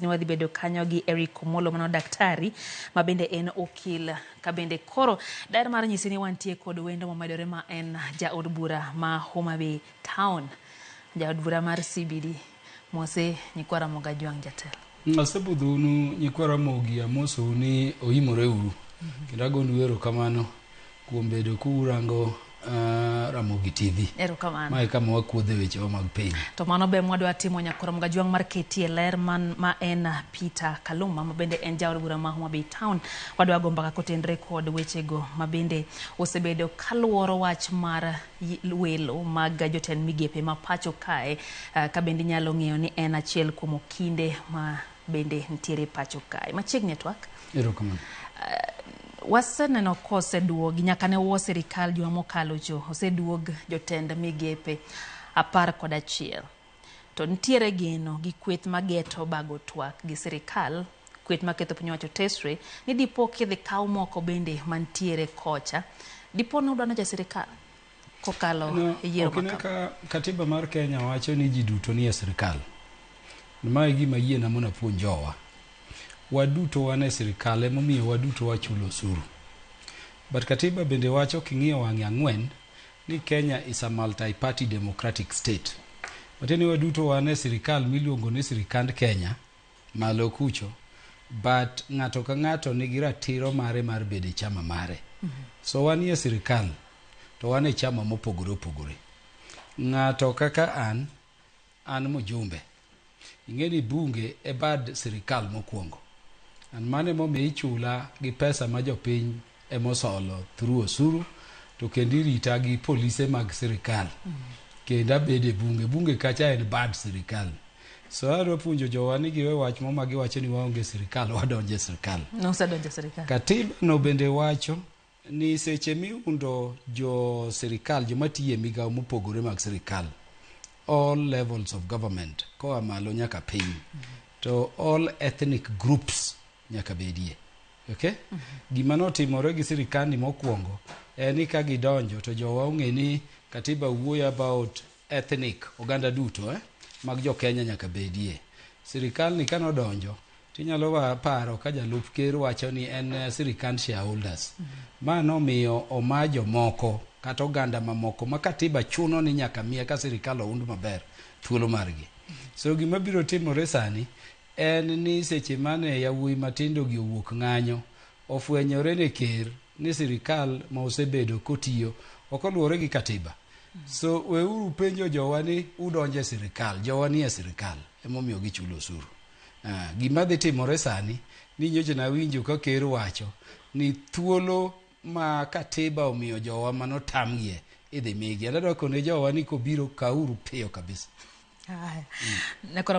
Ni wadhi bedo kanyo gi Eric Omolo mano daktari mabende en okil kabende koro daer mar nyisi ni wantie kod wendo momedore ma en jaod bura ma Homa Bay Town, jaod bura mar CBD Mose Nyikwara Moga Juang Jatel. Asebudhunu Nyikwara Mogi amoso ni oimore uru. Kendo agonu erokamano kuom bedo kurango Ramogi TV. Erokamano. Mae kama wakuodhe wechewa mag piny. To mano be mwadwa timo Nyikwara Moga Juang mar ketie ler ma en Peter Kaluma mabende en jaod bura ma Homa Bay Town. Wadwa go mbaka kotenre kod wechego mabende osebedo kaluoro wach mar welo mag jotend migepe ma pacho kae kabende nyalo ng'eyo ni en achiel kuom okinde ma bende ntiere pacho kae. Machiegni twak. Erokamano. Waseneno koseduog nyaka ne wo sirikal juma mokalo cho oseduog jotend migepe 11 to ntiere geno gi kweth mageto bago twak gi sirikal, kweth maketho piny owacho tesre ni dipo kidhi kaw moko bende mantiere kocha dipo no udwano ja sirikal kokalo yiero makama. Katiba mar Kenya wacho ni ji duto ni e sirikal. Mae gima yiena mona puonjowa. Waduto wane sirikal emomiyo waduto wachulo osuru. But katiba bende wacho king'iyo wang'e ang'wen ni Kenya is a multi-party democratic state. Wateni waduto wane sirikal miluongo ni sirikand Kenya malo kucho, but ng'ato ka ng'ato nigi ratiro mare mar bede chama mare. So wanie sirikal to wane chama mopogore opogore. Ng'ato kaka an mujumbe. Ingeni bunge e bad sirikal mokwongo. An mane momiyo ichula gi pesa ma jopiny emosolo through osuru to kendi rita gi polise mag sirikal. Kenda bede bunge kacha en bad sirikal. So adwa puonjo jowa ni giwe wach moma giwacho ni waonge sirikal wadonje sirikal. No sadonje sirikal. Katiba no bende wacho ni seche miundo jo sirikal joma tiye migawo mopogore mag sirikal. All levels of government koa malo nyaka piny. To all ethnic groups nyaka bedie. Okay? Gima notimore gi sirikani mokwongo ni ka gidonjo to jowa ong'e ni katiba wuoyo about ethnic oganda duto mag jo Kenya nyaka bedie. Sirikal ni kanodonjo tinyalo paro ka jalup ker wacho ni en sirikand shareholders. Ma nomiyo omajo moko kata oganda mamoko ma katiba chuno ni nyaka miya ka sirikal ound maber thuolo margi. So gima biro timore sani en ni seche mane yawuoyi matindo gi owuok ng'anyo ofwenyore ne ker ni sirikal ma osebedo kotiyo ok oluwore gi katiba. So weuru penjo jowa ni udonje sirikal, jowa ni e sirikal emomiyo gichulo osuru. Gima dhi timore sani ni nyocha nawinjo ka ker wacho ni thuolo ma katiba omiyo jowa manotamgie idhi migi. Adwa kone jowa ni kobiro kauru piyo kabisa.